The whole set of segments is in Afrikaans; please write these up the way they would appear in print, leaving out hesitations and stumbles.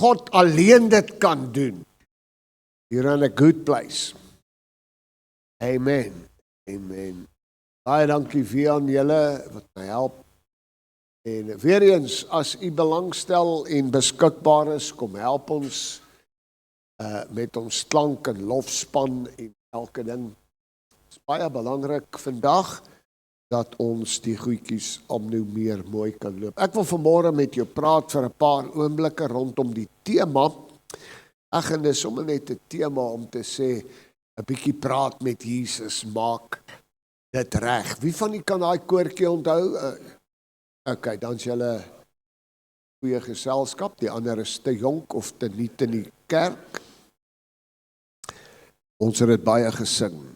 God alleen dit kan doen. You're in a good place. Amen. Amen. Baie dankie vir aan julle wat my help. En weer eens, as u belangstel en beskikbaar is, kom help ons met ons klank en lofspan en elke ding. Het is baie belangrik vandag dat ons die goedjies om nou meer mooi kan loop. Ek wil vanmôre met jou praat vir 'n paar oomblikke rondom die tema. Ek gaan dis sommer net 'n tema om te sê 'n bietjie praat met Jesus maak dit reg. Wie van u kan daai koortjie onthou? Okay, dan is julle goeie geselskap. Die ander is te jonk of te nuut in die kerk. Ons het dit baie gesing.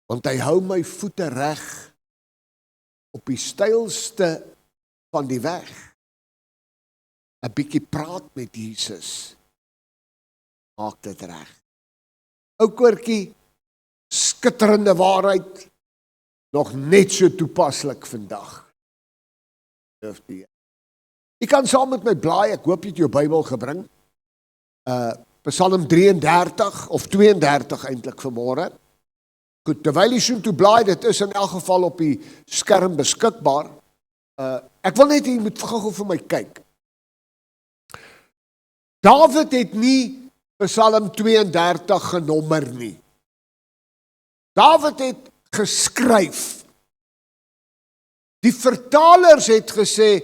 Want hy hou my voete reg op die steilste van die weg. 'n bietjie praat met Jesus maak dit reg. Ou koortjie, skitterende waarheid, nog net so toepaslik vandag. Jy kan saam met my blaai, ek hoop jy het jou Bybel gebring. Psalm 33 of 32 eintlik vanmôre. Goed, terwyl jy so toe blaai, dit is in elk geval op die skerm beskikbaar. Ek wil net jy moet gou vir my kyk. Dawid het nie Psalm 32 genommer nie. Dawid het geskryf. Die vertalers het gesê,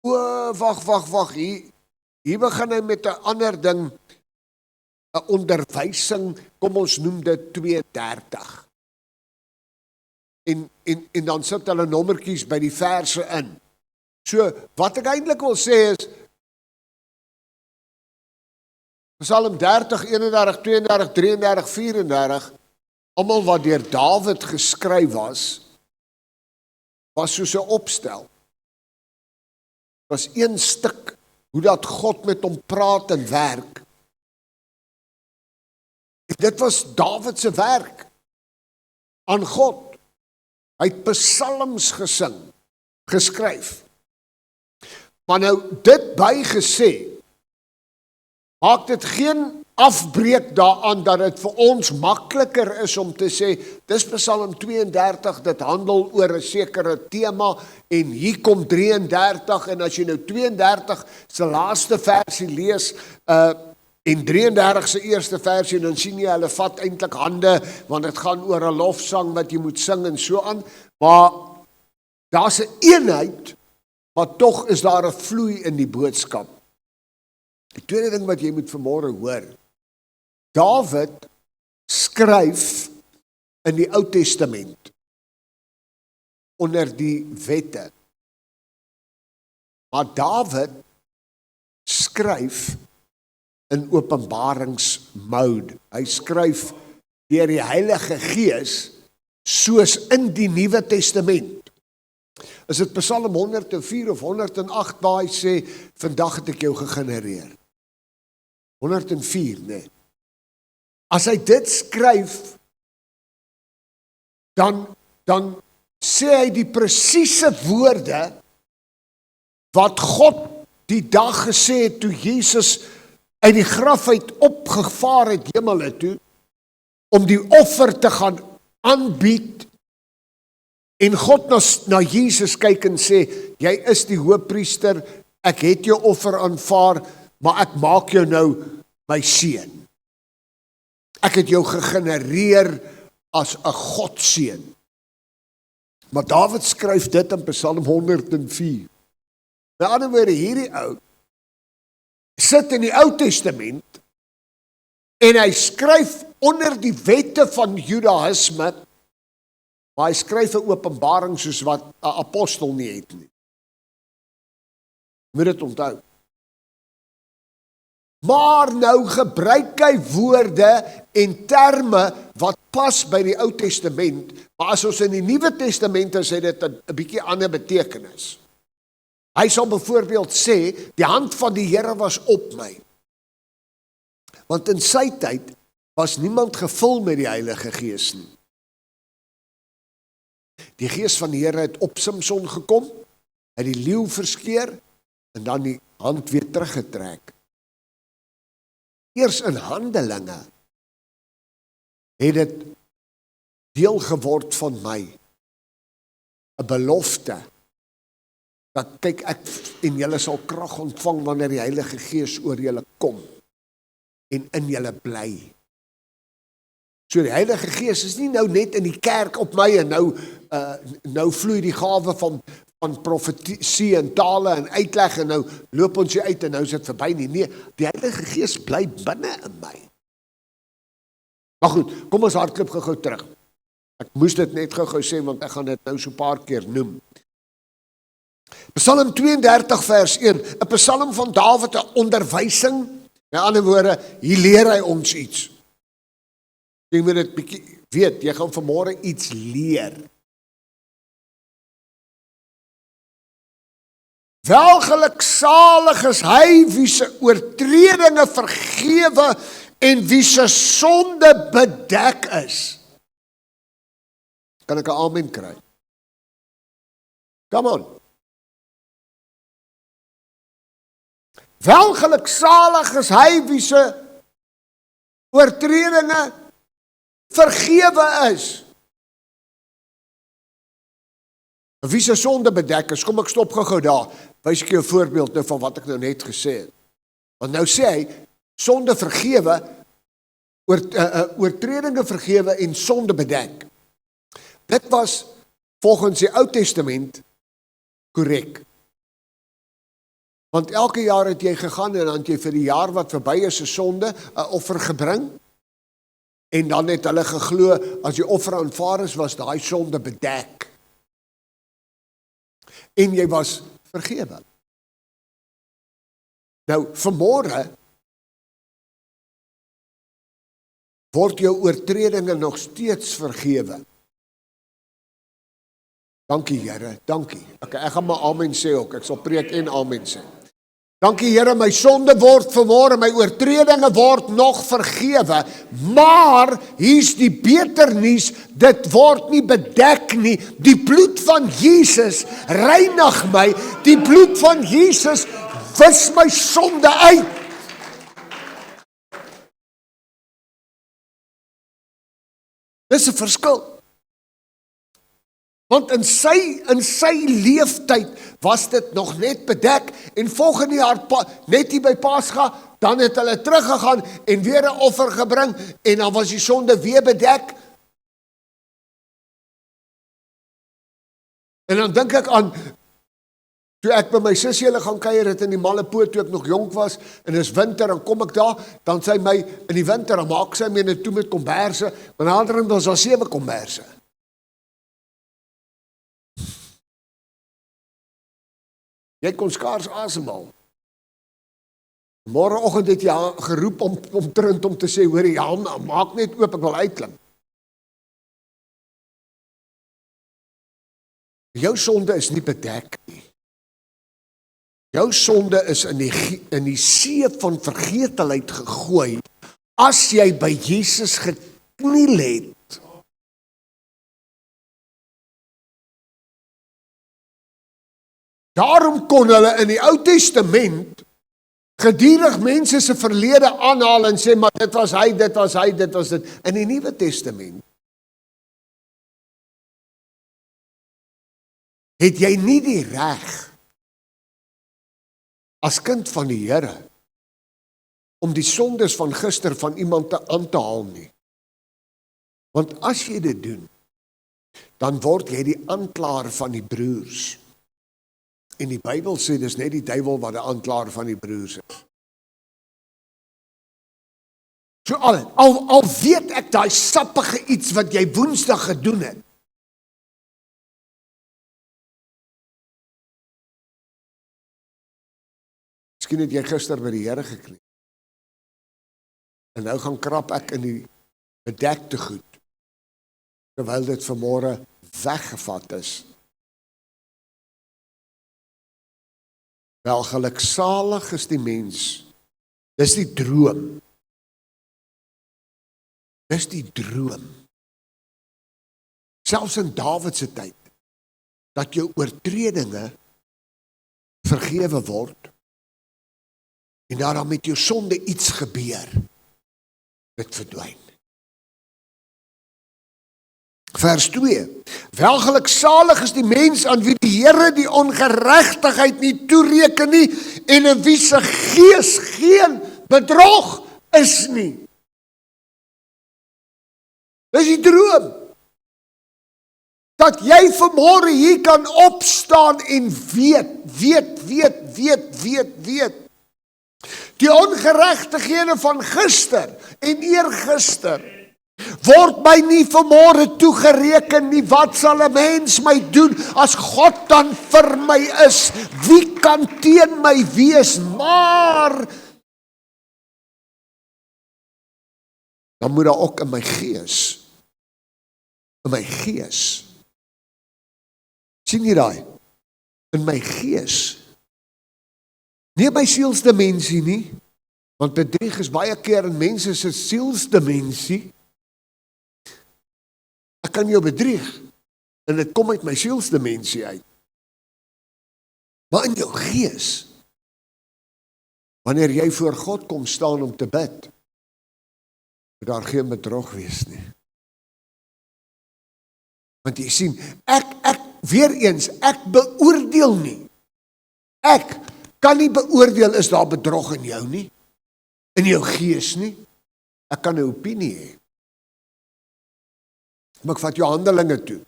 wag, hier begin hy met 'n ander ding, 'n onderwysing, kom ons noem dit 32. En dan sit hulle nommertjies by die verse in. So, wat ek eintlik wil sê is, Psalm 30, 31, 32, 33, 34, almal wat deur Dawid geskryf was soos 'n opstel. Was een stuk, hoe dat God met hom praat en werk. Dit was Dawid se werk aan God. Hy het psalms gesing, geskryf. Maar nou, dit bygesê, maak dit geen afbreek daaraan dat dit vir ons makliker is om te sê, dis Psalm 32, dit handel oor 'n sekere tema, en hier kom 33, en as jy nou 32 se laaste versie lees, en 33 se eerste versie, dan sien jy, hulle vat eintlik hande, want dit gaan oor 'n lofsang wat jy moet sing en so aan, maar daar's 'n eenheid, maar tog is daar 'n vloei in die boodskap. Die tweede ding wat jy moet vanmôre hoor, Dawid skryf in die Ou Testament onder die wette. Maar Dawid skryf in openbaringsmode. Hy skryf deur die Heilige Gees soos in die Nuwe Testament. Is dit Psalm 104 of 108 waar hy sê, vandag het ek jou gegenereer? 104, nee. As hy dit skryf, dan sê hy die presiese woorde wat God die dag gesê het toe Jesus uit die graf uit opgevaar het hemele toe, om die offer te gaan aanbied, en God na Jesus kyk en sê, jy is die hoëpriester, ek het jou offer aanvaar, maar ek maak jou nou my seun. Ek het jou gegenereer as 'n Godseun. Maar Dawid skryf dit in Psalm 104. Met ander woorde, hierdie ou sit in die Ou Testament en hy skryf onder die wette van Judaïsme, maar hy skryf 'n openbaring soos wat 'n apostel nie het nie. Moet dit onthou. Maar nou gebruik hy woorde en terme wat pas by die Ou Testament, maar as ons in die Nuwe Testament is, het dit 'n bietjie ander betekenis. Hy sal byvoorbeeld sê, die hand van die Here was op my. Want in sy tyd was niemand gevul met die Heilige Gees nie. Die Gees van die Here het op Samson gekom, het die leeu verskeer, en dan die hand weer teruggetrek. Eers in Handelinge het dit deel geword van my, 'n belofte, dat kyk ek en julle sal krag ontvang wanneer die Heilige Gees oor julle kom en in julle bly. So die Heilige Gees is nie nou net in die kerk op my en nou vloei die gawe van profetie en tale en uitleg en nou loop ons hier uit en nou is dit verby nie. Nee, die Heilige Gees bly binne in my. Maar goed, kom ons hardloop gou terug. Ek moes dit net gou sê want ek gaan dit nou so 'n paar keer noem. Psalm 32 vers 1, 'n psalm van Dawid, 'n onderwysing. Met ander woorde, hier leer hy ons iets. Jy moet dit bietjie weet, jy gaan vanmôre iets leer. Welgeluksalig is hy wie se oortredinge vergewe en wie se sonde bedek is. Kan ek 'n amen kry? Come on. Welgeluksalig is hy wie se oortredinge vergewe is. Wie se sonde bedek is. Kom ek stop gou daar. Wys ek jou 'n voorbeeld nou van wat ek nou net gesê het. Want nou sê hy, sonde vergewe, oortredinge vergewe en sonde bedek. Dit was volgens die Ou Testament korrek. Want elke jaar het jy gegaan en dan het jy vir die jaar wat verby is 'n sonde, 'n offer gebring. En dan het hulle geglo, as die offer aanvaar is, was daai sonde bedek. En jy was vergewe. Nou, vanmôre word jou oortredinge nog steeds vergewe. Dankie Here, dankie. Okay, ek gaan maar amen sê ook, ek sal preek en amen sê. Dankie Here, my sonde word vanmôre, my oortredinge word nog vergewe, maar hier's die beter nuus, dit word nie bedek nie. Die bloed van Jesus reinig my, die bloed van Jesus wis my sonde uit. Dis 'n verskil. Want in sy leeftyd was dit nog net bedek en volgende jaar net hier by Pasga, dan het hulle teruggegaan en weer 'n offer gebring en dan was die sonde weer bedek. En dan dink ek aan toe ek by my sussie hulle gaan kuier het in die Mallepoort toe ek nog jonk was en dis winter en kom ek daar, dan sy my in die winter en maak sy my net toe met komberse, maar naderhand was daar 7 komberse. Jy kon skaars asemhaal. Môreoggend het jy geroep om te sê, hoor Jan, maak net oop, ek wil uitklim. Jou sonde is nie bedek nie. Jou sonde is in die see van vergetelheid gegooi, as jy by Jesus gekniel het. Daarom kon hulle in die Ou Testament gedurig mense se verlede aanhaal en sê, maar dit was hy, dit was hy, dit was dit. In die Nuwe Testament het jy nie die reg as kind van die Here om die sondes van gister van iemand aan te haal nie. Want as jy dit doen, dan word jy die aanklaer van die broers. En die Bybel sê, dis net die duiwel wat die aanklaer van die broers is. So al weet ek daai sappige iets wat jy Woensdag gedoen het. Miskien het jy gister by die Here gekniel. En nou gaan krap ek in die bedekte goed, terwyl dit vanmôre weggevat is. Welgeluksalig is die mens. Dis die droom. Dis die droom. Selfs in Dawid se tyd, dat jou oortredinge vergewe word en daarom met jou sonde iets gebeur. Dit verdwyn. Vers 2. Welgeluksalig is die mens aan wie die Here die ongeregtigheid nie toereken nie en in wie se gees geen bedrog is nie. Dis die droom. Dat jy vanmôre hier kan opstaan en weet. Die ongeregtighede van gister en eergister word my nie vanmôre toegereken nie. Wat sal 'n mens my doen as God dan vir my is? Wie kan teen my wees? Maar dan moet daar ook in my gees, sien jy daai? In my gees, nie my sielsdimensie nie, want bedrieg is baie keer in mense se sielsdimensie. Ek kan jou bedrieg, en dit kom uit my sielsdimensie uit. Maar in jou gees, wanneer jy voor God kom staan om te bid, moet daar geen bedrog wees nie. Want jy sien, ek beoordeel nie. Ek kan nie beoordeel, is daar bedrog in jou nie, in jou gees nie. Ek kan 'n opinie hê. Maar ek vat jou Handelinge toe.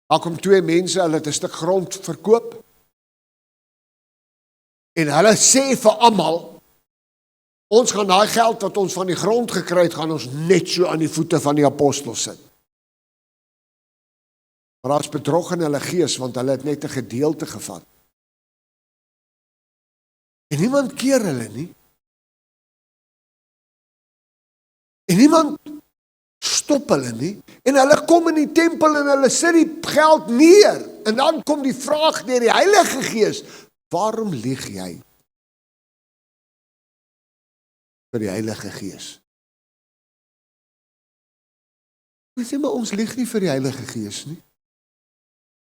Daar kom 2 mense, hulle het 'n stuk grond verkoop. En hulle sê vir almal, ons gaan daai geld wat ons van die grond gekry het, gaan ons net so aan die voete van die apostels sit. Maar daar is bedrog in hulle gees, want hulle het net 'n gedeelte gevat. En niemand keer hulle nie. En niemand stop hulle nie. En hulle kom in die tempel en hulle sit die geld neer. En dan kom die vraag deur die Heilige Gees, waarom lieg jy vir die Heilige Gees? Ons sê maar ons lieg nie vir die Heilige Gees nie.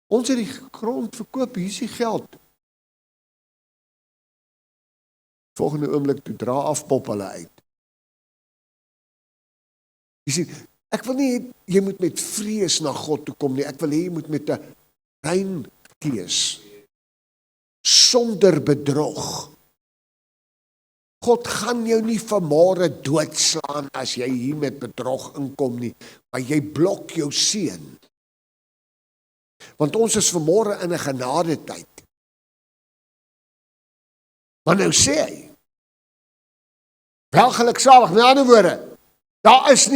Ons het die grond verkoop, hier is die geld. Volgende oomblik toe dra afpop hulle uit. Jy sien, ek wil nie jy moet met vrees na God toe kom nie. Ek wil hê jy moet met 'n rein gees, sonder bedrog. God gaan jou nie vanmôre doodslaan as jy hier met bedrog inkom nie, maar jy blok jou seën. Want ons is vanmôre in 'n genadetyd. Maar nou sê hy, welgeluksalig, met ander woorde, daar is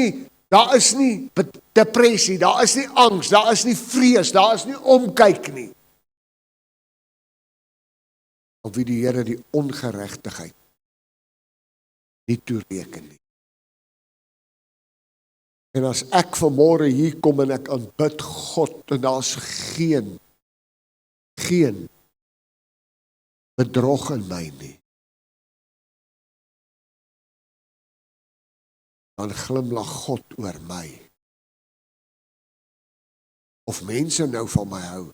nie depressie, daar is nie angs, daar is nie vrees, daar is nie omkyk nie. Op wie die Here die ongeregtigheid nie toereken nie. En as ek vanmôre hier kom en ek aanbid God, en daar's geen bedrog in my nie, dan glimlag God oor my. Of mense nou van my hou,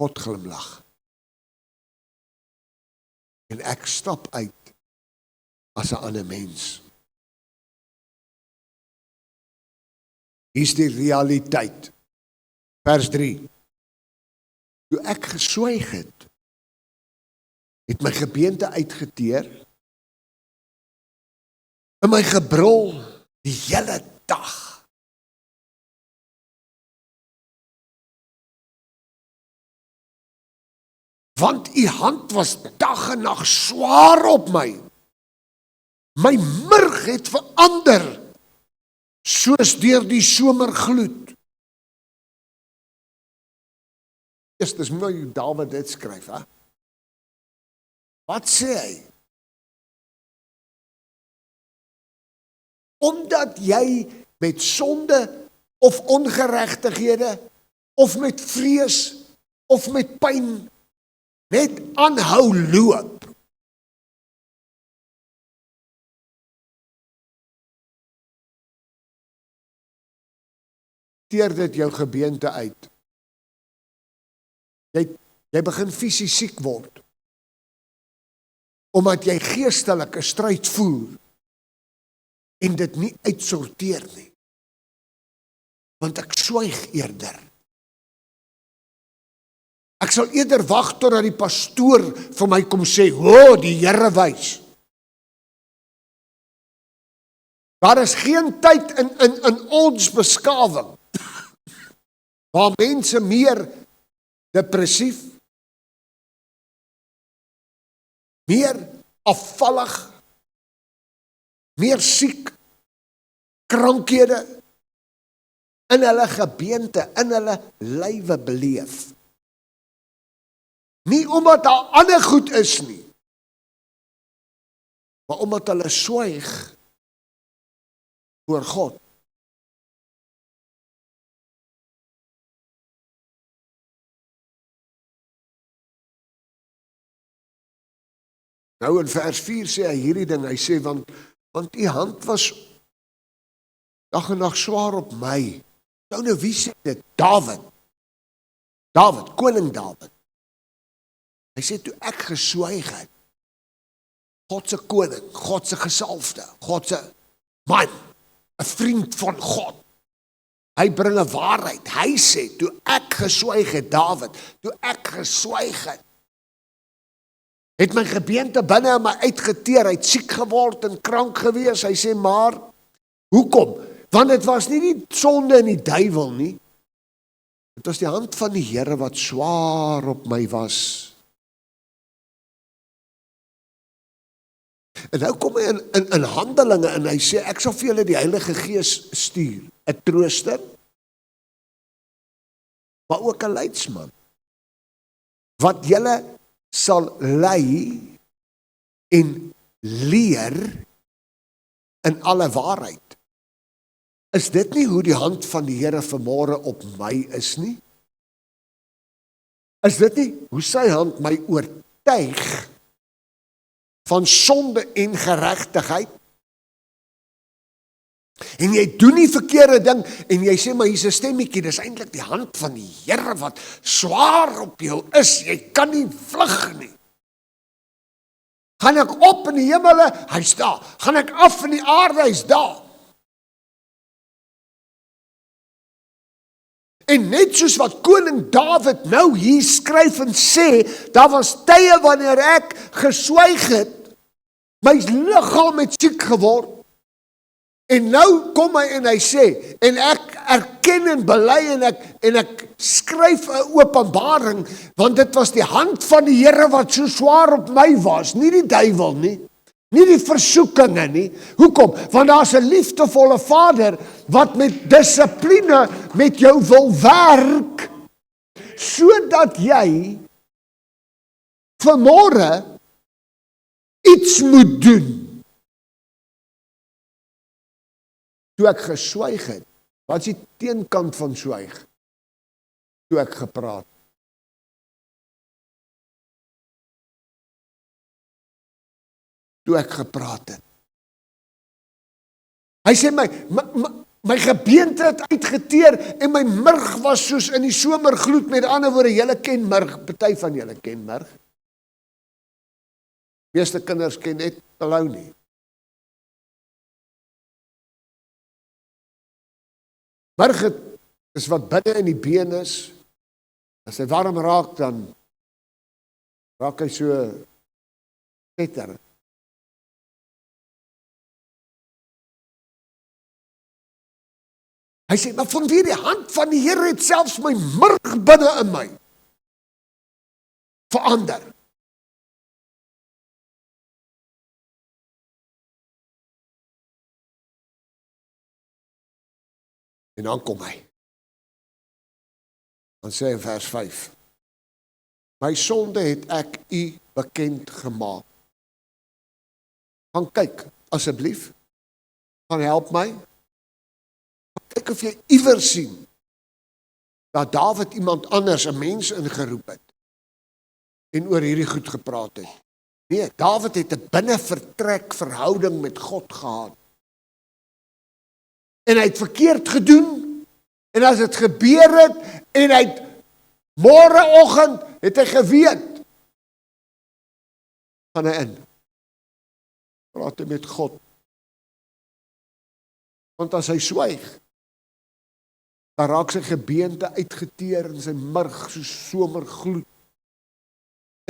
God glimlag. En ek stap uit as 'n ander mens. Hier is die realiteit. Vers 3. Toe ek geswyg het my gebeente uitgeteer, en my gebrul die hele dag. Want u hand was dag en nag swaar op my. My murg het verander, soos deur die somergloed. Dis mooi hoe Dawid dit skryf, hè? Wat sê hy? Omdat jy met sonde of ongeregtighede of met vrees of met pyn net aanhou loop. Teer dit jou gebeente uit. Jy begin fisies siek word. omdat jy geestelike stryd voer, en dit nie uitsorteer nie. Want ek swyg eerder. Ek sal eerder wag totdat die pastoor vir my kom sê, die Here wys. Daar is geen tyd in ons beskawing, waar mense meer depressief, meer afvallig, meer siek, krankhede, in hulle gebeente, in hulle lywe beleef. Nie omdat daar ander goed is nie, maar omdat hulle swyg voor God. Nou in vers 4 sê hy hierdie ding, hy sê, want die hand was dag en nacht swaar op my. Nou wie sê dit? David, koning David. Hy sê, toe ek geswyg het, God se koning, God se gesalfde, God se man, 'n vriend van God. Hy bring 'n waarheid. Hy sê, toe ek geswyg het, David, toe ek geswyg het my gebeente binne in my uitgeteer, hy het siek geword en krank gewees. Hy sê, maar, hoekom? Want dit was nie die sonde en die duiwel nie. Dit was die hand van die Here wat swaar op my was. En nou kom hy in Handelinge en hy sê, ek sal vir julle die Heilige Gees stuur, 'n trooster, maar ook 'n leidsman, wat julle sal lei en leer in alle waarheid. Is dit nie hoe die hand van die Here vanmôre op my is nie? Is dit nie hoe sy hand my oortuig van sonde en geregtigheid? En jy doen die verkeerde ding, en jy sê, maar hier's 'n stemmetjie, dis eintlik die hand van die Here wat swaar op jou is, jy kan nie vlug nie. Gaan ek op in die hemele, hy's daar. Gaan ek af in die aarde, hy's daar. En net soos wat koning David nou hier skryf en sê, daar was tye wanneer ek geswyg het, my liggaam het siek geword, en nou kom hy en hy sê, en ek erken en bely en ek skryf 'n openbaring, want dit was die hand van die Here wat so swaar op my was, nie die duiwel nie, nie die versoekinge nie. Hoekom? Want daar's 'n liefdevolle Vader wat met dissipline met jou wil werk, sodat jy vanmôre iets moet doen. Toe ek geswyg het, wat is die teenkant van swyg? Toe ek gepraat. Toe ek gepraat het. Hy sê, my gebeente het uitgeteer, en my murg was soos in die somergloed, met ander woorde, julle ken murg, party van julle ken murg. Meeste kinders ken net pelou nie. Murg is wat binne in die been is. As hy warm raak, dan raak hy so tetter. Hy sê, maar vanweer die hand van die Here het selfs my murg binne in my verander. En dan kom hy. Dan sê hy in vers 5, my sonde het ek u bekend gemaak. Gaan kyk, asseblief. Gaan help my. Kyk of jy iewers sien dat David iemand anders, 'n mens ingeroep het en oor hierdie goed gepraat het. Nee, David het 'n binnevertrek verhouding met God gehad. En hy het verkeerd gedoen, en as dit gebeur het, en hy het môreoggend het hy geweet, gaan hy in. praat hy met God. Want as hy swyg, dan raak sy gebeente uitgeteer en sy murg soos somergloed.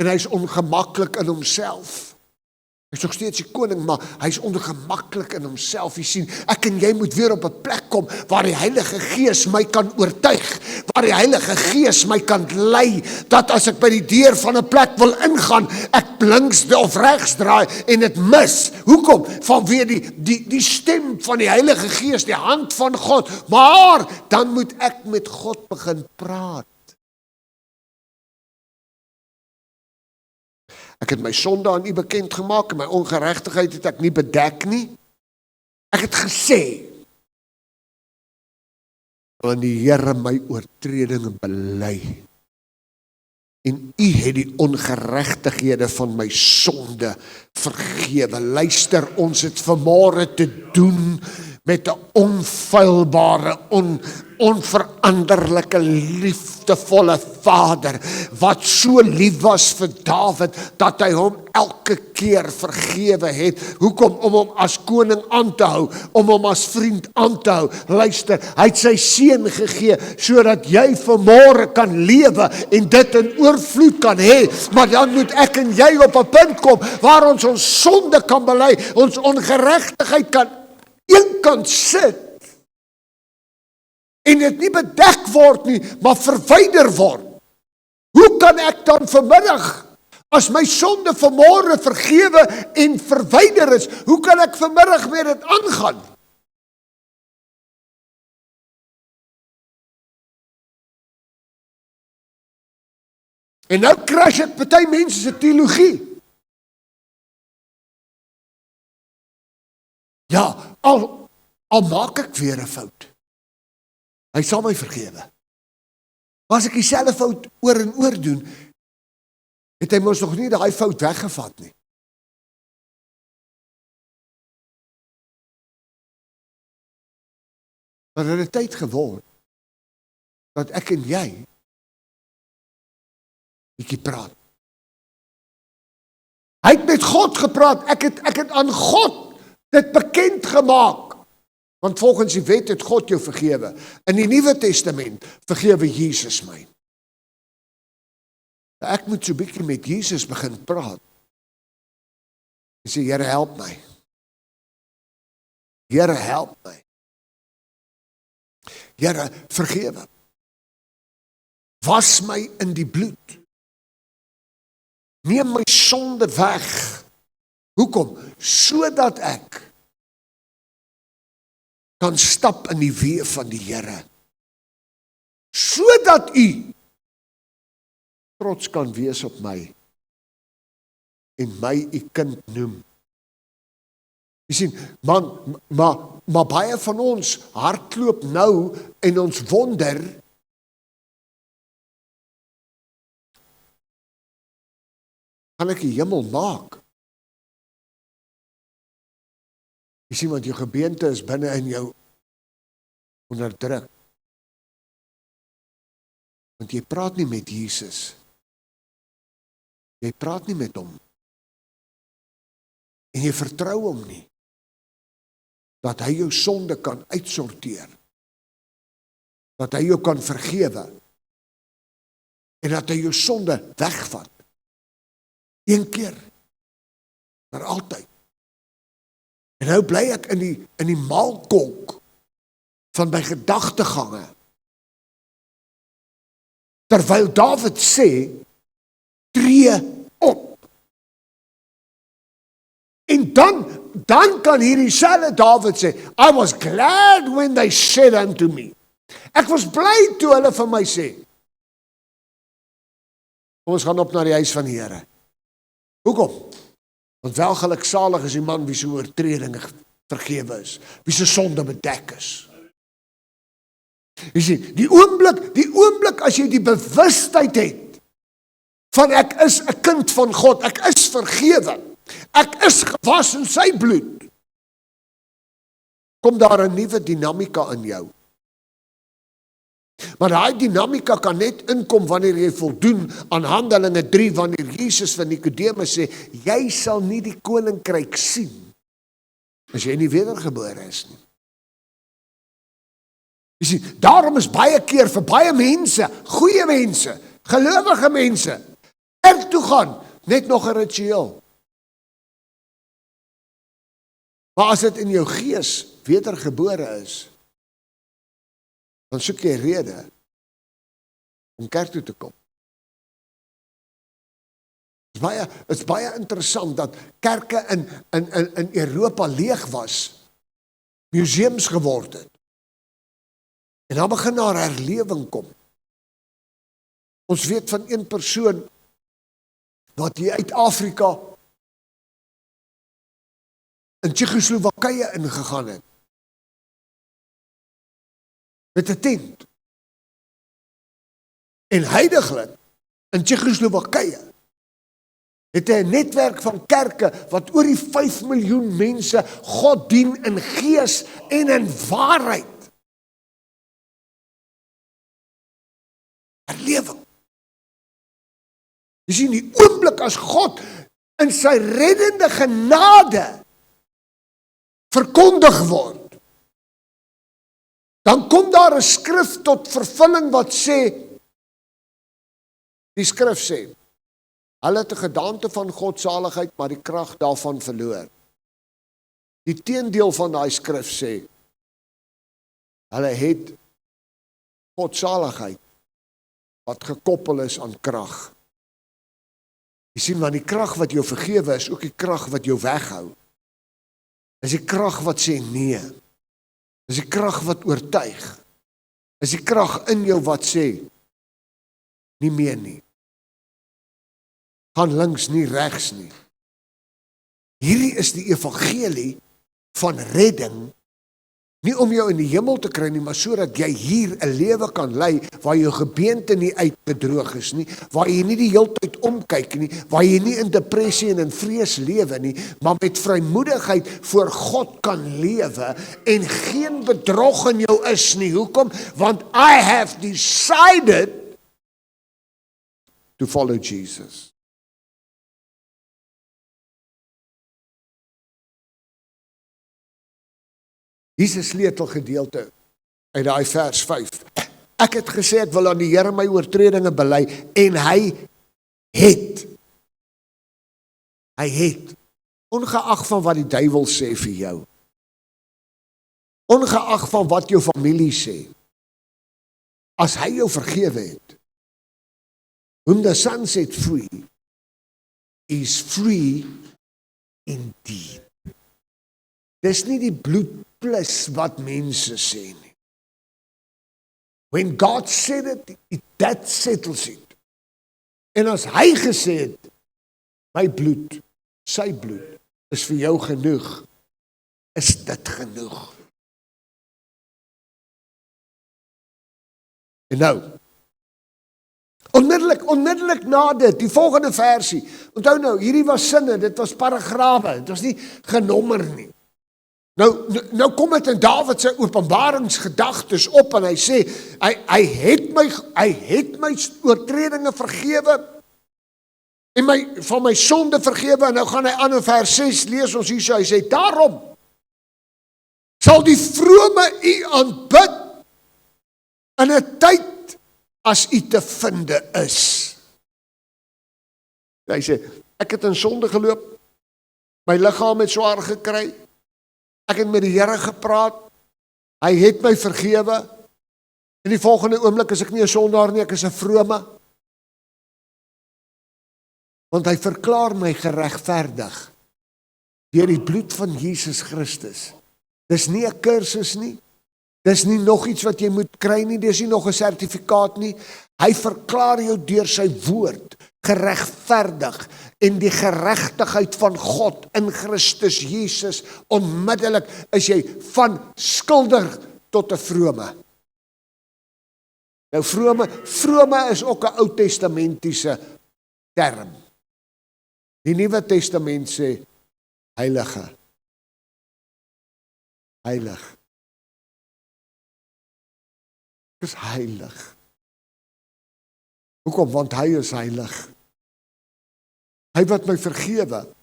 En hy is ongemaklik in homself. Hy is nog steeds die koning, maar hy is ongemaklik in homself. Jy sien, ek en jy moet weer op 'n plek kom waar die Heilige Gees my kan oortuig, waar die Heilige Gees my kan lei, dat as ek by die deur van 'n plek wil ingaan, ek links of regs draai en dit mis. Hoekom? Vanweë die stem van die Heilige Gees, die hand van God. Maar dan moet ek met God begin praat. Ek het my sonde aan U bekend gemaak en my ongeregtigheid het ek nie bedek nie. Ek het gesê, want die Here my oortredinge bely. En U het die ongeregtighede van my sonde vergewe. Luister, ons het vanmôre te doen met 'n onfeilbare, onveranderlike, liefdevolle Vader, wat so lief was vir Dawid, dat hy hom elke keer vergewe het. Hoekom? Om hom as koning aan te hou, om hom as vriend aan te hou. Luister, hy het sy seun gegee, sodat jy vanmôre kan lewe, en dit in oorvloed kan hê, maar dan moet ek en jy op 'n punt kom, waar ons sonde kan bely, ons ongeregtigheid kan eenkant sit, en dit nie bedek word nie, maar verwyder word. Hoe kan ek dan vanmiddag, as my sonde vanmôre vergewe en verwyder is, hoe kan ek vanmiddag met dit aangaan? En nou crash ek party mense se teologie. Ja, al maak ek weer 'n fout, hy sal my vergewe. Maar as ek dieselfde fout oor en oor doen, het hy mos nog nie daai fout weggevat nie. Maar het 'n tyd geword, dat ek en jy bietjie praat. Hy het met God gepraat, ek het aan God dit bekend gemaak. Want volgens die wet het God jou vergewe. In die Nuwe Testament vergewe Jesus my. Ek moet so bietjie met Jesus begin praat. En sê, Here, help my. Here, help my. Here, vergewe. Was my in die bloed. Neem my sonde weg. Hoekom? Sodat ek kan stap in die weë van die Here. Sodat U trots kan wees op my en my U kind noem. Jy sien, maar baie van ons hardloop nou en ons wonder, kan ek die hemel maak? Jy sien, want jou gebeente is binne in jou onderdruk. Want jy praat nie met Jesus. Jy praat nie met hom. En jy vertrou hom nie, dat hy jou sonde kan uitsorteer. Dat hy jou kan vergewe. En dat hy jou sonde wegvat. Een keer. Maar altyd. En nou bly ek in die maalkolk van my gedagtegange. Terwyl Dawid sê, tree op. En dan kan hierdie selfde Dawid sê, I was glad when they said unto me. Ek was bly toe hulle vir my sê. Ons gaan op na die huis van die Here. Hoekom? Want welgeluksalig is die man wie sy oortredinge vergewe is, wie sy sonde bedek is. Jy sien, die oomblik as jy die bewustheid het, van ek is 'n kind van God, ek is vergewe, ek is gewas in sy bloed, kom daar 'n nuwe dinamika in jou. Maar daai dinamika kan net inkom wanneer jy voldoen aan Handelinge 3, wanneer Jesus van Nikodemus sê, jy sal nie die koninkryk sien, as jy nie wedergebore is nie. Jy sien, daarom is baie keer vir baie mense, goeie mense, gelowige mense, kerk toe gaan, net nog 'n ritueel. Maar as dit in jou gees wedergebore is, dan soek jy rede om kerk toe te kom. Het is baie interessant dat kerke in Europa leeg was, museums geword het. En dan begin daar herlewing kom. Ons weet van een persoon wat hier uit Afrika in Tsjechoslowakije ingegaan het. Met 'n tent. En heidaglik in Tsjechoslowakije het hy 'n netwerk van kerke wat oor die 5 miljoen mense God dien in gees en in waarheid. Herlewing. Jy sien, die oomblik as God in sy reddende genade verkondig word, dan kom daar 'n skrif tot vervulling wat sê, die skrif sê, hulle het 'n gedaante van godsaligheid, maar die krag daarvan verloor. Die teendeel van daai skrif sê, hulle het godsaligheid wat gekoppel is aan krag. Jy sien, want die krag wat jou vergewe is ook die krag wat jou weghou. Is die krag wat sê nee. Is die krag wat oortuig. Is die krag in jou wat sê nie meer nie. Gaan links nie regs nie. Hierdie is die evangelie van redding, nie om jou in die hemel te kry nie, maar sodat jy hier 'n lewe kan lei waar jou gebeente nie uitgedroog is nie, waar jy nie die heeltyd omkyk nie, waar jy nie in depressie en in vrees lewe nie, maar met vrymoedigheid voor God kan lewe en geen bedrog in jou is nie. Hoekom? Want I have decided to follow Jesus. Hier is 'n sleutelgedeelte uit daai vers 5. Ek het gesê ek wil aan die Here my oortredinge bely en hy het. Hy het. Ongeag van wat die duiwel sê vir jou. Ongeag van wat jou familie sê. As hy jou vergewe het. Whom the Son set free is free indeed. Dis nie die bloed plus wat mense sê nie. When God said it, that settles it. En as hy gesê het, my bloed, sy bloed, is vir jou genoeg, is dit genoeg. En nou, onmiddellik na dit, die volgende versie, onthou nou, hierdie was sinne, dit was paragrawe, dit was nie genommer nie. Nou kom dit in Dawid sy openbaringsgedagtes op en hy sê, hy het my oortredinge vergewe en van my sonde vergewe, en nou gaan hy aan in vers 6, lees ons hier so, hy sê, daarom sal die vrome u aanbid in 'n tyd as u te vinde is. Hy sê, ek het in sonde geloop, my liggaam het swaar gekry, ek het met die Here gepraat, hy het my vergewe, in die volgende oomblik is ek nie 'n sondaar nie, ek is 'n vrome, want hy verklaar my geregverdig, deur die bloed van Jesus Christus. Dis nie 'n kursus nie, dis nie nog iets wat jy moet kry nie, dis nie nog 'n sertifikaat nie, hy verklaar jou deur sy woord, geregverdig, en die geregtigheid van God in Christus Jesus, onmiddellik is jy van skuldig tot 'n vrome. Nou vrome is ook 'n Ou Testamentiese term. Die Nuwe Testament sê heilige. Heilig. Dis heilig. Hoekom? Want hy is heilig. Hy wat my vergewe,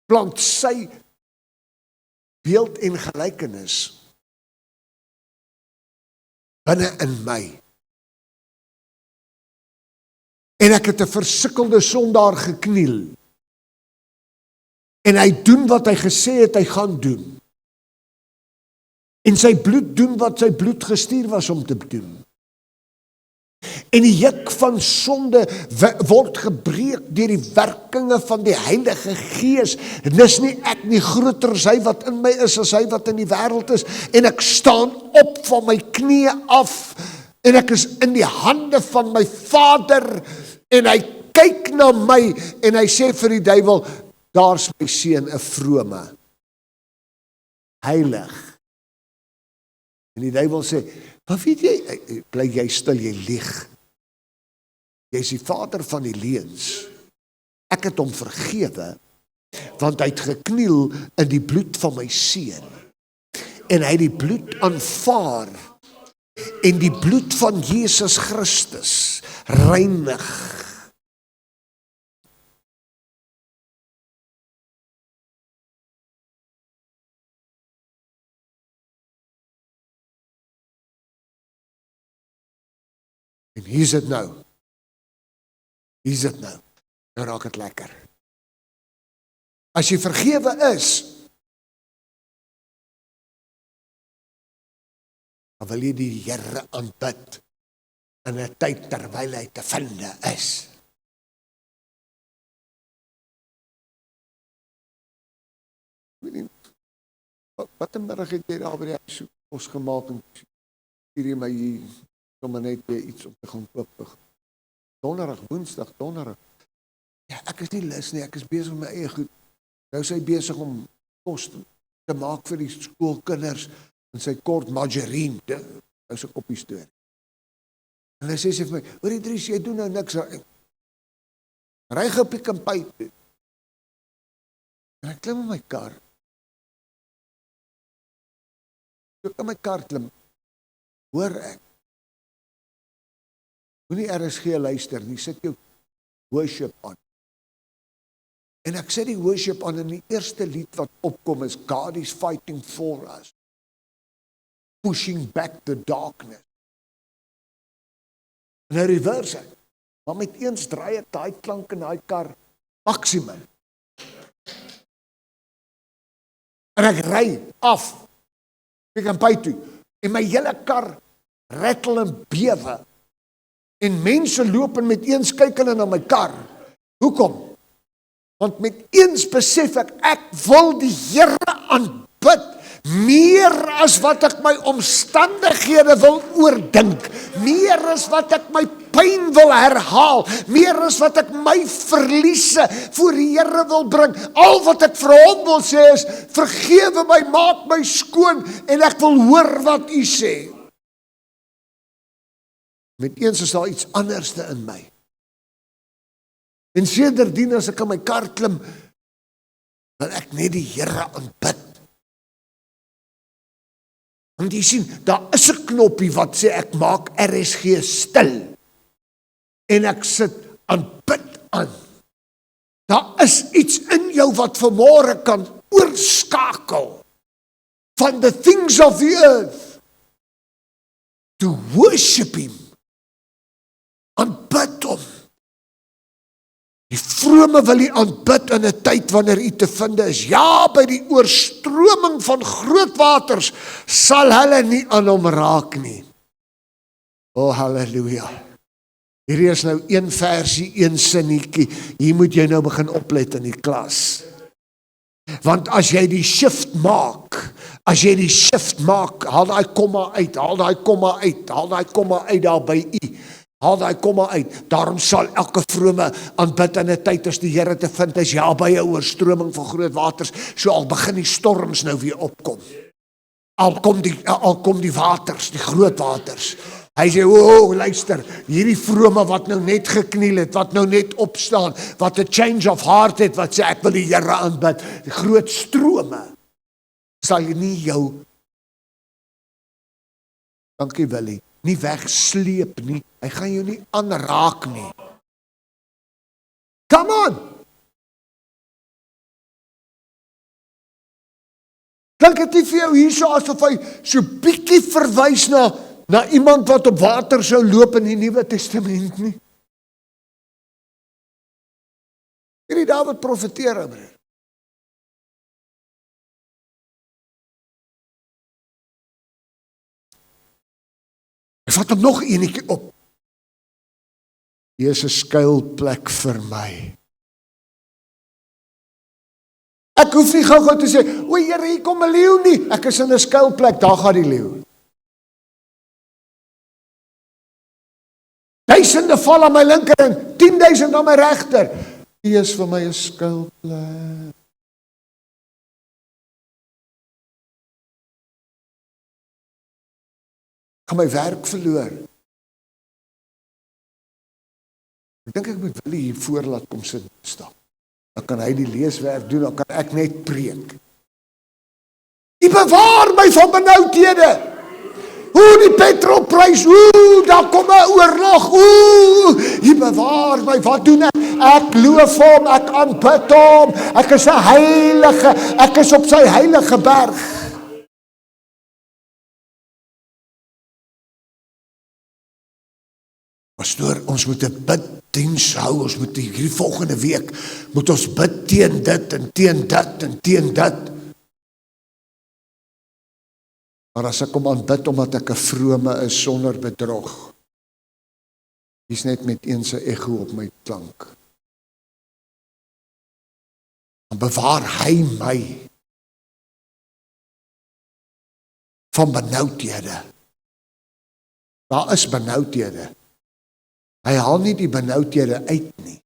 plant sy beeld en gelykenis binne in my. En ek het 'n versukkelde sondaar gekniel. En hy doen wat hy gesê het hy gaan doen. En sy bloed doen wat sy bloed gestuur was om te doen. En die juk van sonde word gebreek deur die werkinge van die Heilige Gees. Dis nie ek nie, groter is hy wat in my is as hy wat in die wêreld is. En ek staan op van my knieë af en ek is in die hande van my Vader en hy kyk na my en hy sê vir die duiwel, daar's my seun, 'n vrome, heilig. En die duiwel sê, maar weet jy, bly jy stil, jy lieg. Jy is die vader van die leuns. Ek het hom vergewe, want hy het gekniel in die bloed van my seun. En hy het die bloed aanvaar. En die bloed van Jesus Christus reinig. En hier is dit nou. Nou raak het lekker. As jy vergewe is, dan wil jy die Here aanbid in 'n tyd terwyl hy te vinde is. Wat 'n middag het jy daar by die huis kos gemaak en stuur jy my hier sommer net weer iets om te gaan koop. Donderdag, Woensdag, Donderdag. Ja, ek is nie lus nie, ek is besig met my eie goed. Nou is hy besig om kos te maak vir die skoolkinders en sy kort margarine. Nou is 'n koppie storie. En hy sê vir my, hoor Idries, jy doen nou niks. Ry gou Pick n Pay toe. En ek klim in my kar. Toe ek in my kar klim, hoor ek, moenie RSG luister nie, sit jou worship aan. En ek sit die worship aan en die eerste lied wat opkom is God is fighting for us. Pushing back the darkness. En hy reverse het. Maar met eens draai ek daai klank in daai kar maksimum. En ek ry af. Pick n Pay toe. En my hele kar rattle en bewe. En mense loop en met eens kyk hulle na my kar. Hoekom? Want met eens besef ek wil die Here aanbid, meer as wat ek my omstandighede wil oordink, meer as wat ek my pyn wil herhaal, meer as wat ek my verliese voor die Here wil bring. Al wat ek vir hom wil sê is, vergewe my, maak my skoon, en ek wil hoor wat u sê. Met eens is daar iets anderste in my. En sedertdien as ek in my kar klim, wil ek net die Here aanbid. Want jy sien, daar is 'n knoppie wat sê ek maak RSG stil. En ek sit aanbid aan. Daar is iets in jou wat vanmôre kan oorskakel van the things of the earth to worship him. Aanbid hom. Die vrome wil u aanbid in 'n tyd wanneer u te vind is. Ja, by die oorstroming van groot waters sal hulle nie aan hom raak nie. O, halleluja. Hierdie is nou een versie, een sinnetjie. Hier moet jy nou begin oplet in die klas. Want as jy die shift maak, haal daai komma uit, haal daai komma uit daar by u. Haal daai komma uit. Daarom sal elke vrome aanbid in 'n tyd as die Here te vind is, ja, by 'n oorstroming van groot waters. So al begin die storms nou weer opkom. Al kom die waters, die groot waters. Hy sê, luister, hierdie vrome wat nou net gekniel het, wat nou net opstaan, wat 'n change of heart het, wat sê ek wil die Here aanbid. Die groot strome sal nie jou, dankie Willie, nie wegsleep nie. Hy gaan jou nie aanraak nie. Come on! Klink dit nie vir jou hierso asof hy so bietjie verwys na iemand wat op water sou loop in die Nuwe Testament nie? Hierdie Dawid profeteer, broer. Hy vat hom nog enetjie op. Hier is 'n skuilplek vir my. Ek hoef nie gou-gou te sê, o Here, hier kom 'n leeu nie. Ek is in 'n skuilplek, daar gaan die leeu. Duisende val aan my linker en 10,000 aan my regter. Hier is vir my 'n skuilplek. Ek gaan my werk verloor. Ek dink ek moet Willie hier voor laat kom sit stap. Dan kan hy die leeswerk doen, dan kan ek net preek. U bewaar my van benoudhede. Die petrolprys, daar kom 'n oorlog. U bewaar my, wat doen ek? Ek loof hom, ek aanbid hom. Ek is 'n heilige, ek is op sy heilige berg. Pastoor, ons moet 'n biddiens hou, ons moet hierdie volgende week, moet ons bid teen dit en teen dit en teen dit. Maar as ek hom aanbid omdat ek 'n vrome is sonder bedrog, hier's net met een se ego op my klank. Dan bewaar hy my van benoudhede. Daar is benoudhede. Hy haal nie die benoudhede uit nie.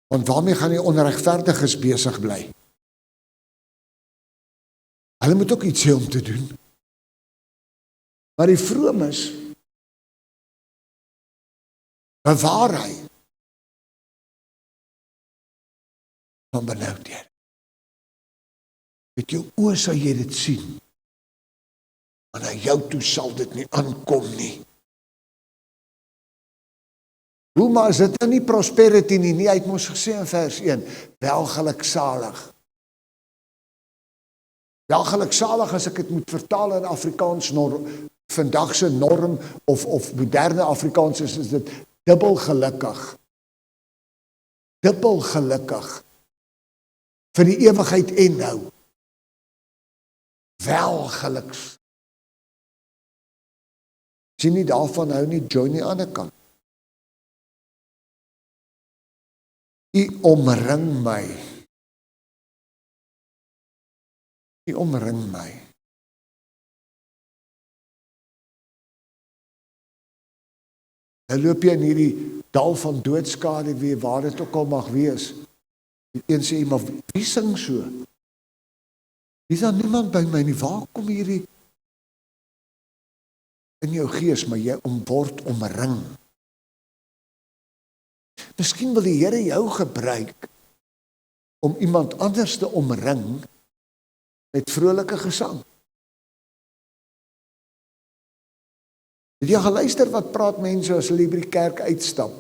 Want waarmee gaan die onregverdiges besig bly? Hulle moet ook iets hê om te doen. Maar die vromes bewaar hy van benoudhede. Met jou oë sal jy dit sien. Maar na jou toe sal dit nie aankom nie. Hoe maar is dit nou nie prosperity nie? Nie, hy het mos gesê in vers 1, welgeluksalig. Welgeluksalig as ek dit moet vertaal in Afrikaans, vandagse norm of moderne Afrikaans is dit dubbel gelukkig. Dubbel gelukkig. Vir die ewigheid en nou. Welgeluks. Sien nie daarvan hou nie, join die ander kant. U omring my. U omring my. Nou loop jy in hierdie dal van doodskade, waar dit ook al mag wees. Die een sê, maar wie sing so? Is daar niemand by my nie? Waar kom hierdie in jou gees, maar jy word omring? Miskien wil die Here jou gebruik om iemand anders te omring met vrolike gesang. Het jy geluister wat praat mense as hulle by die kerk uitstap?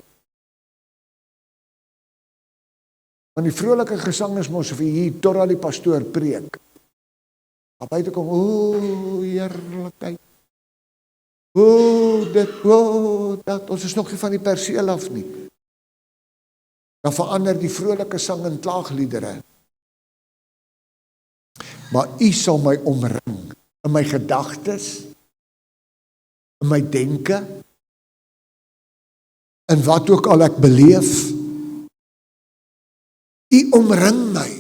Want die vrolike gesang is mos vir hier totdat die pastoor preek. Daar buite kom, heerlikheid. Dit, dat. Ons is nog nie van die perseel af nie. Dan verander die vrolike sang in klaagliedere. Maar U sal my omring, in my gedagtes, in my denke, in wat ook al ek beleef. U omring my.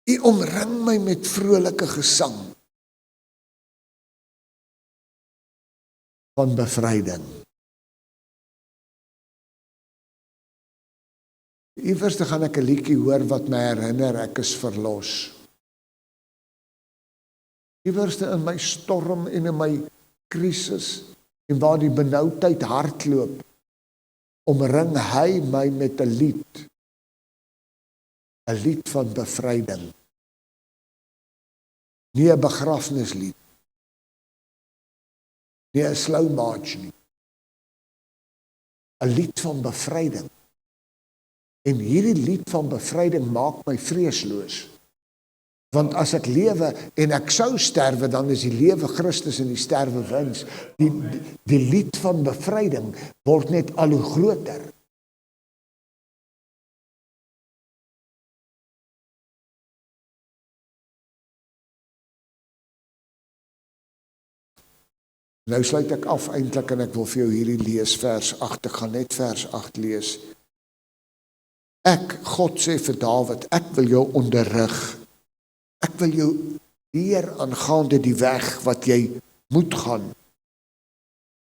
U omring my met vrolike gesang van bevryding. Iewers gaan ek 'n liedjie hoor wat my herinner ek is verlos. Iewers in my storm en in my krisis en waar die benoudheid hardloop, omring hy my met 'n lied. 'n lied van bevryding. Nie 'n begrafnislied. Nie 'n slow march nie. 'n lied van bevryding. En hierdie lied van bevryding maak my vreesloos. Want as ek lewe en ek sou sterwe, dan is die lewe Christus en die sterwe wins. Die lied van bevryding word net al hoe groter. Nou sluit ek af eintlik en ek wil vir jou hierdie lees vers 8. Ek gaan net vers 8 lees. God sê vir Dawid, ek wil jou onderrig. Ek wil jou leer aangaande die weg wat jy moet gaan.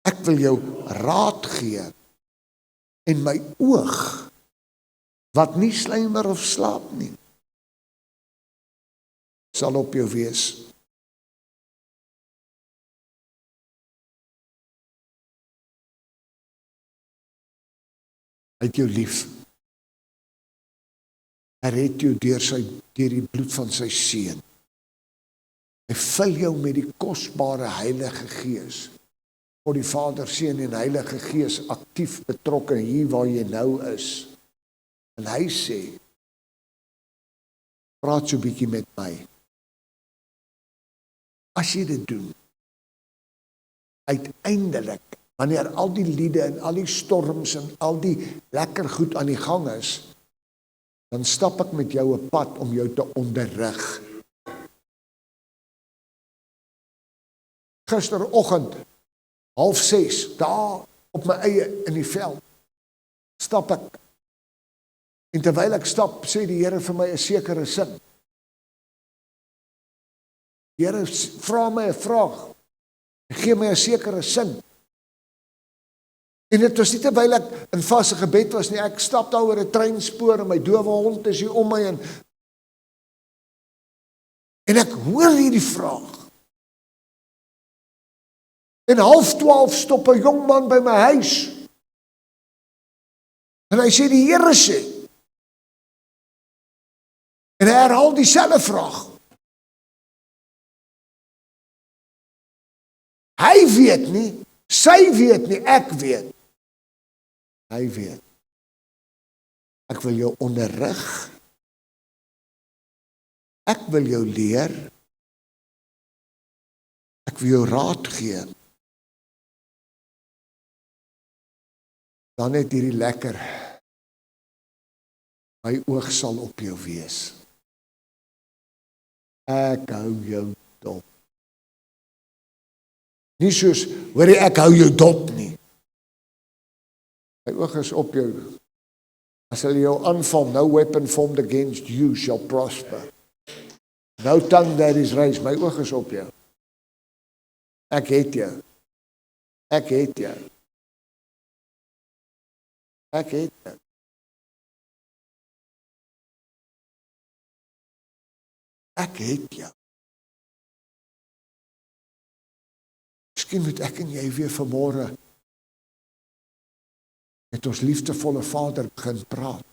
Ek wil jou raad gee en my oog wat nie sluimer of slaap nie, sal op jou wees. Hy het jou lief. Hy red jou deur die bloed van sy seun. Hy vul jou met die kosbare Heilige Gees. God die Vader, Seun en Heilige Gees aktief betrokke hier waar jy nou is. En hy sê, praat so 'n bietjie met my. As jy dit doen, uiteindelik, wanneer al die liede en al die storms en al die lekker goed aan die gang is, dan stap ek met jou 'n pad om jou te onderrig. Gisteroggend, 5:30, daar op my eie in die veld, stap ek. En terwyl ek stap, sê die Here vir my 'n sekere sin. Die Here vra my 'n vraag. Hy gee my 'n sekere sin. En dit was nie terwyl ek in vaste gebed was nie, ek stap daar oor 'n treinspoor en my dowe hond is hier om my en ek hoor hierdie vraag. En 11:30 stop 'n jong man by my huis. En hy sê die Here sê. En hy herhaal dieselfde vraag. Hy weet nie, sy weet nie, ek weet. Hy weet. Ek wil jou onderrig. Ek wil jou leer. Ek wil jou raad gee. Dan net hierdie lekker. My oog sal op jou wees. Ek hou jou dop. Nie soos, hoor ek hou jou dop nie. My oog is op jou. As hulle jou aanval, no weapon formed against you shall prosper. No tongue that is raised. My oog is op jou. Ek het jou. Ek het jou. Ek het jou. Ek het jou. Miskien moet ek en jy weer vanmôre met ons liefdevolle Vader begin praat.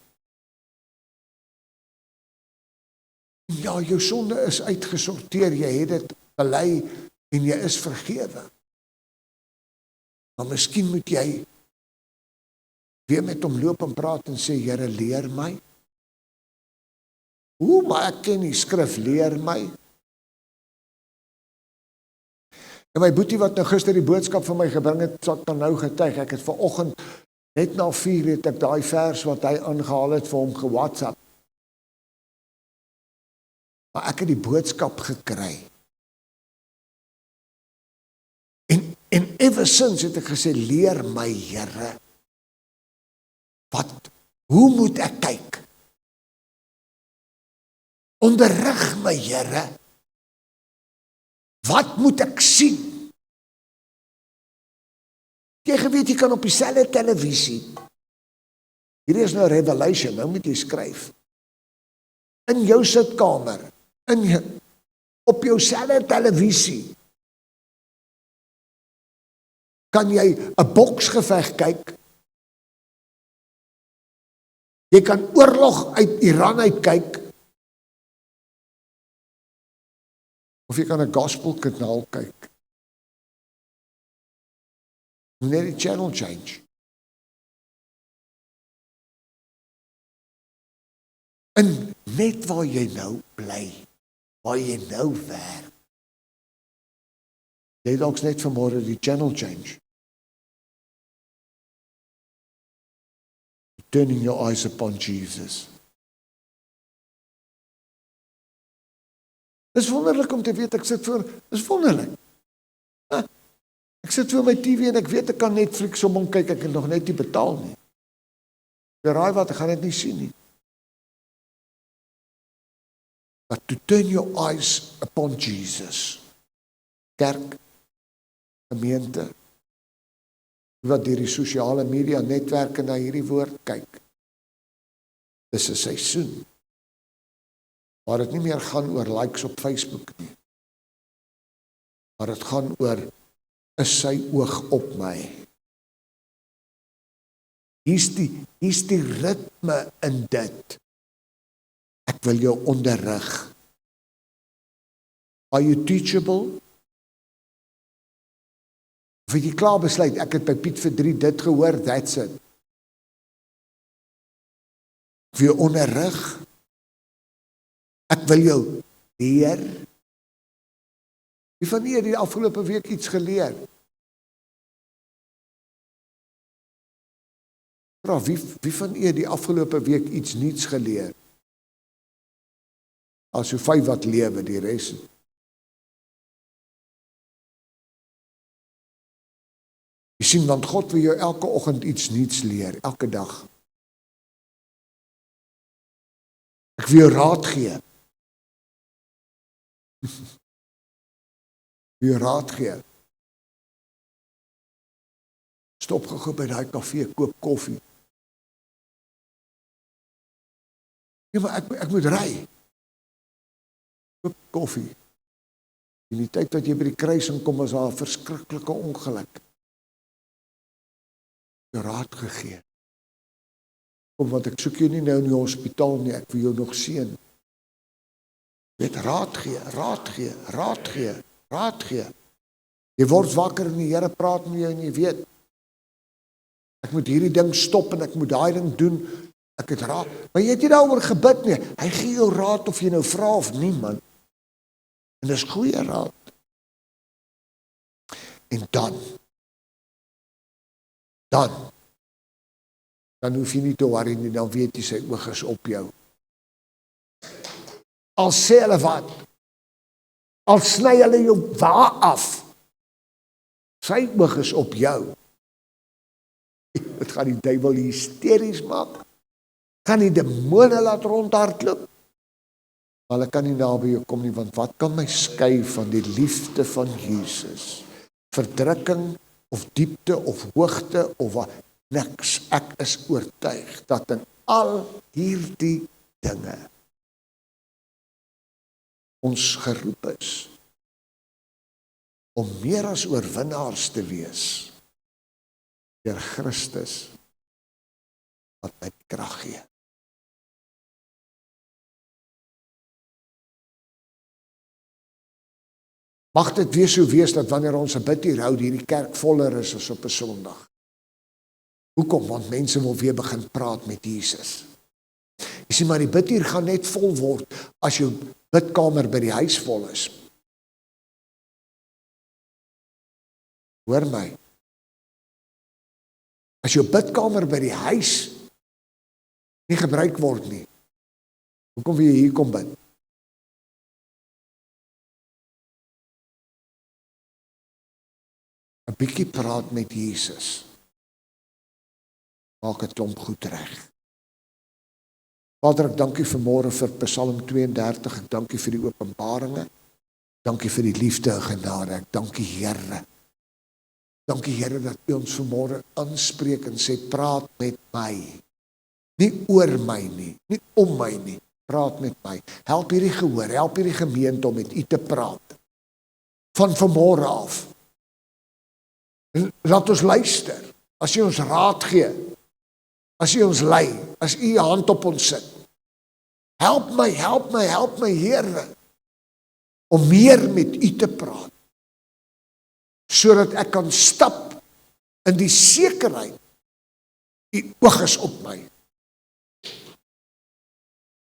Ja, jou sonde is uitgesorteer, jy het dit bely en jy is vergewe. Maar miskien moet jy weer met hom loop en praat en sê, Here, leer my. Hoe, maar ek ken die skrif, leer my. En my boetie wat nou gister die boodskap vir my gebring het, sal ek dan nou getuig. Ek het vanoggend, net na 4 het ek daai vers wat hy aangehaal het vir hom ge-WhatsApp. Maar ek het die boodskap gekry. En ever since het ek gesê, leer my, Here. Hoe moet ek kyk? Onderrig my, Here. Wat moet ek sien? Jy geweet, jy kan op dieselfde televisie. Hier is nou Revelation, nou moet jy skryf. In jou sitkamer, op jou selfde televisie, kan jy 'n boksgeveg kyk. Jy kan oorlog uit Iran uit kyk. Of jy kan 'n gospelkanaal kyk. Net die channel change. En net waar jy nou bly, waar jy nou werk. Jy dalk net vanmôre die channel change. Turning your eyes upon Jesus. Dis wonderlik om te weet, ek sit voor, dis wonderlik. Ek sit voor my TV en ek weet ek kan Netflix om kyk, ek het nog net nie betaal nie. Raai wat, ek gaan dit nie sien nie. But to turn your eyes upon Jesus. Kerk, gemeente, wat deur die sosiale media netwerke na hierdie woord kyk. Dis 'n seisoen. Maar dit nie meer gaan oor likes op Facebook nie. Maar dit gaan oor, is sy oog op my? Hier's die ritme in dit. Ek wil jou onderrig. Are you teachable? Of het jy klaar besluit, ek het by Piet Verdriet dit gehoor, that's it. Ek wil jou onderrig. Ek wil jou leer. Wie van julle het die afgelope week iets geleer? Wie van julle het die afgelope week iets niets geleer? As so 5 wat lewe, die res. Jy sien, want God wil jou elke oggend iets niets leer, elke dag. Ek wil jou raad gee. Wie raad gee. Stop gou by daai kafee, koop koffie. Ja, maar ek moet ry. Koop koffie. In die tyd wat jy by die kruising kom, is daar 'n verskriklike ongeluk. Jy raad gegee. Kom, want ek soek jou nie nou in die hospitaal nie, ek wil jou nog seën. Weet, raad gee. Jy word wakker en die Here praat met jou en jy weet, ek moet hierdie ding stop en ek moet daai ding doen, ek het raad, maar jy het nie daaroor gebid nie, hy gee jou raad of jy nou vra of nie, man, en dis goeie raad, en dan hoef jy nie te worry nie, dan weet jy sy oog is op jou. Al sê hulle wat, al sny hulle jou waar af, sy oog is op jou. Dit gaan die duiwel hysteries maak, gaan die demone laat rondhardloop, maar hulle kan nie naby jou kom nie, want wat kan my skei van die liefde van Jesus? Verdrukking, of diepte, of hoogte, of wat? Niks. Ek is oortuig dat in al hierdie dinge ons geroep is om meer as oorwinnaars te wees deur Christus wat my krag gee. Mag dit weer so wees dat wanneer ons 'n bidtuur hou, hierdie kerk voller is as op 'n Sondag. Hoekom? Want mense wil weer begin praat met Jesus. Jy sien, maar die bidtuur gaan net vol word as jou bidkamer by die huis vol is. Hoor my. As jou bidkamer by die huis nie gebruik word nie, hoekom wil jy hier kom bid? 'n bietjie praat met Jesus. Maak 'n klomp goed reg. Vader, ek dank U vanmôre vir Psalm 32, ek dank U vir die openbaringe, dank U vir die liefde en genade, ek dank U Here. Dank U Here dat U ons vanmôre aanspreek en sê, praat met my. Nie oor my nie, nie om my nie, praat met my. Help hierdie gehoor, help hierdie gemeente om met U te praat. Van vanmôre af. Laat ons luister, as U ons raad gee, as U ons lei, as U U hand op ons sit. Help my, Here, om meer met U te praat, sodat ek kan stap in die sekerheid, U oog is op my.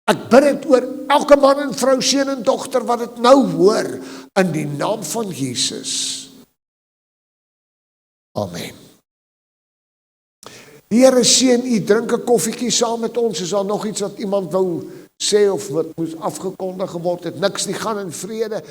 Ek bid dit oor elke man en vrou, seun en dogter wat dit nou hoor, in die naam van Jesus. Amen. Die Here seën u, drink 'n koffietjie saam met ons. Is daar nog iets wat iemand wou sê of wat moes afgekondig geword het? Niks nie, gaan in vrede.